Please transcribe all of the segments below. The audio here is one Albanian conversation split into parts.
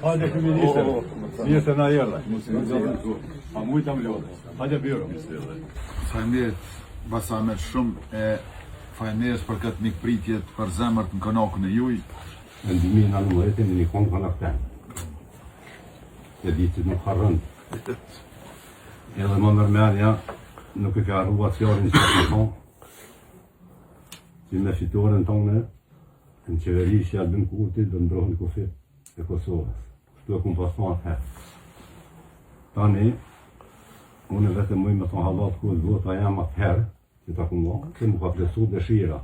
Hajde kryeministër. Mirë se na erdhe. A mujta më lodhe. Hajde biro. Faleminderit Basamer shumë e faleminderit për këtë mikpritjet për zemër në konakun e juaj. Vendimin në numëretin në një konë konakten. E ditit nuk harrën. Edhe më mërmenja nuk e ka arruat fjarin që të thonë që me fitoren tonë në qeveri që Albin Kurti do ndrohen kufit e Kosovës. Kështu e kumë pasu atë herë. Tani, unë vetëm mëj me thonë halat ku e vota jam atë herë që ta kumë vonë, që mu ka plesu dëshira.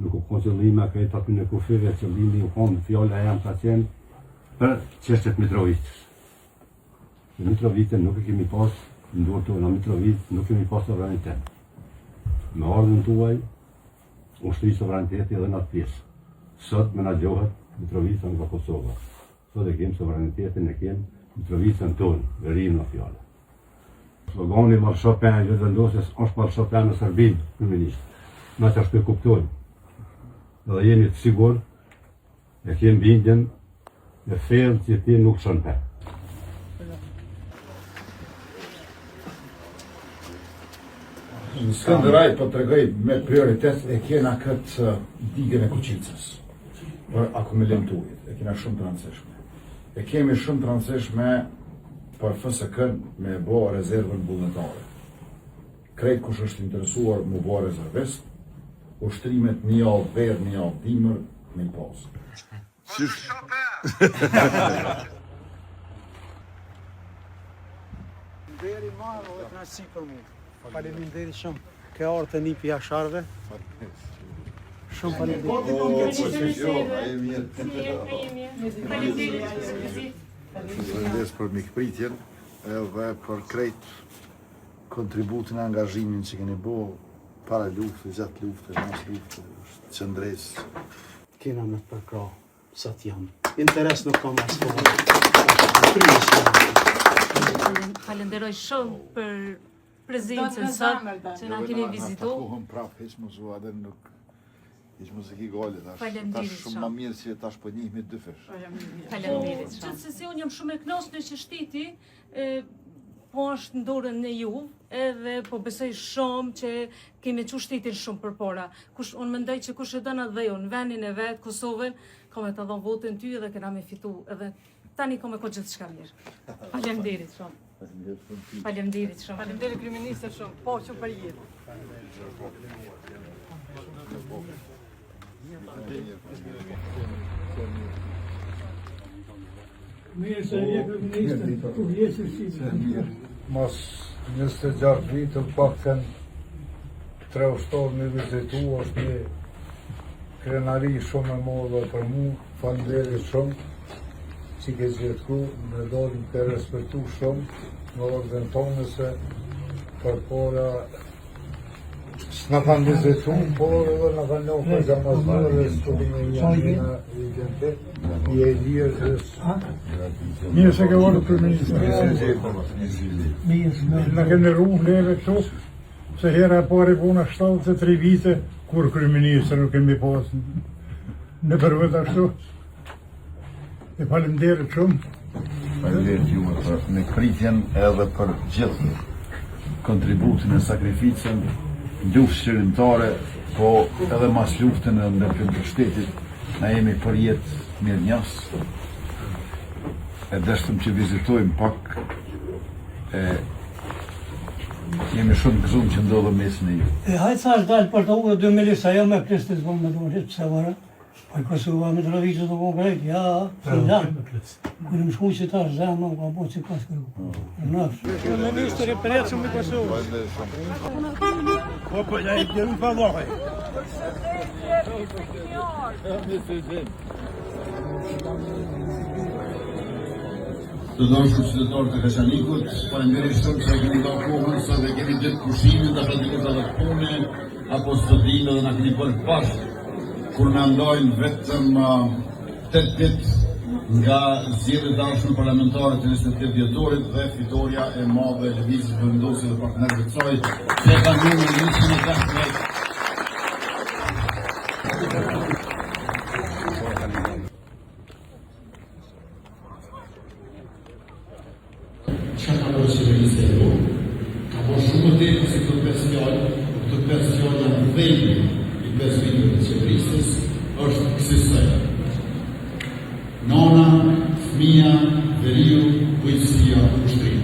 Nuk u konë qëllime a kajtë aty në kufive, qëllimi u konë fjalla jam ka qenë për qeshtet Mitrovicës. Në Mitrovicën nuk e kemi pas, në dorë tona Mitrovicë nuk kemi pas sovranitet. Me ardhën tuaj, ushtri sovraniteti edhe në atë pjesë. Sot me na gjohet Mitrovicën nga Kosova. Sot e kemë sovranitetin e kemë Mitrovicën tonë, verim në fjallë. Slogani Marshopin e gjithë vendosjes është Marshopin në Serbinë, kryeministër. Na që ashtu e kuptojnë. Edhe jemi të sigur, e kemë bindjen e fejnë që ti nuk shënte. Në Skënderaj po tregoj me prioritet e kena këtë digën e Kuqicës për akumulim të ujit. E kena shumë të rëndësishme. E kemi shumë të rëndësishme për FSK-n me bo rezervën vullnetare. Krejt kush është interesuar mu bo rezervist, ushtrimet një javë verë, një javë dimër, me i pasë. Deri marrë o e të nësi për mu. Faleminderit shumë. Ke orë të një pja sharve. Shumë faleminderit. Faleminderit për mikpritjen edhe për krejt kontributin e angazhimin që keni bo para luftë, gjatë luftë, mas luftë, qëndres. Kena me të përkra, sa t'jam. Interes nuk kam asë kohë. Falenderoj shumë për prezencën sot që na keni vizitu. Takohëm prap, heq më zua dhe nuk... Heq më zë ki gale, tash shumë ma mirë që tash për njihme dy fesh. Falenderit shumë. Qëtësësi unë jam shumë e knasë në që shteti, po është në dorën në ju, edhe po besoj shumë që kemi që shtetin shumë për para. Unë mendoj që kush e dëna dhe unë, venin e vetë, Kosovën, ka me të dhonë votën ty edhe kena me fitu, edhe tani ka me ko gjithë shka mirë. Falenderit shumë. Falemderit shumë. Falemderit kryeministër shumë, po që për jetë. Mirë se je kryeministër, ku vjesër si. Mas 26 vitë paktën 3 ushtorë me vizitu, është një krenari shumë e modhe për mu, falenderit shumë që ke gjithku, me dojnë të respektu shumë në orden tonë se për pora s'na kanë vizitu, por edhe në kanë njohë për gjamazmërë dhe studinë janë në identitet, i e lirë Mirë se ke orë kryeministër. Në kemi rrumë neve këtu, se hera e pari puna 73 vite, kur kryeministër nuk kemi pasë në përvët ashtu. E falemderit shumë. Falemderit juve për mikpritjen edhe për gjithë kontributin e sakrificën, luftë shërimtare, po edhe mas luftën e ndërprim të shtetit, na jemi për jetë mirë njës, e deshtëm që vizitojmë pak, jemi shumë gëzum që ndodhë mesin e ju. Hajtë sa është dalë për të uve 2 milisa, jo me plistis vëmë me duhet, pëse vara. Pa i Kosova me Mitrovicës të konkret, ja, se zanë. Kërë më shku që ta është zanë, ka po që pas kërë. Kryeministër e përjetë shumë i Kosovë. Po, ja i kërën pa dojë. Të dashur qytetarë të Kaçanikut, faleminderit shumë që keni dhënë kohën sa dhe keni ditë pushimin të praktikës edhe pune, apo studinë dhe na keni bërë bashkë kur na ndajnë vetëm 8 ditë nga zgjedhjet e dashur parlamentare të 28 dhjetorit dhe fitoria e madhe e lëvizjes vendosje dhe partnerëve të saj, që kanë dhënë nisjen e dashurit. shumë më tepër se këto 5 fjalë, këto 5 fjalë janë dhejnë i 5 viteve të qeverisjes, është kësaj. Nona, fëmia, veriu, bujqësia, ushtria.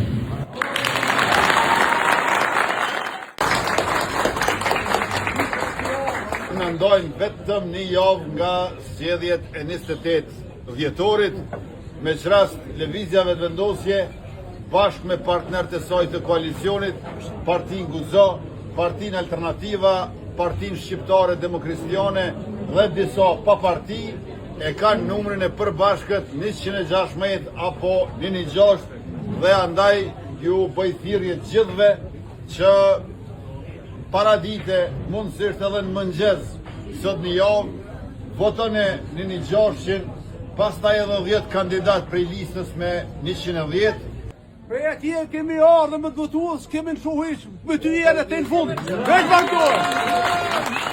Në ndojmë vetëm një javë nga zgjedhjet e 28 dhjetorit, me çrast lëvizjave të vendosje, bashkë me partnerët e saj të koalicionit, Partinë Guzo, Partinë Alternativa, Partinë Shqiptare Demokristiane dhe disa pa parti, e kanë numrin e përbashkët 116 apo 116 dhe andaj ju bëj thirrje gjithëve që paradite mundësisht edhe në mëngjes sot një javë votoni 116, pastaj edhe 10 kandidat prej listës me 110. Prej atje kemi ardhur me të votues, kemi në shohish me ty jere të në fund. Veç vazhdojmë!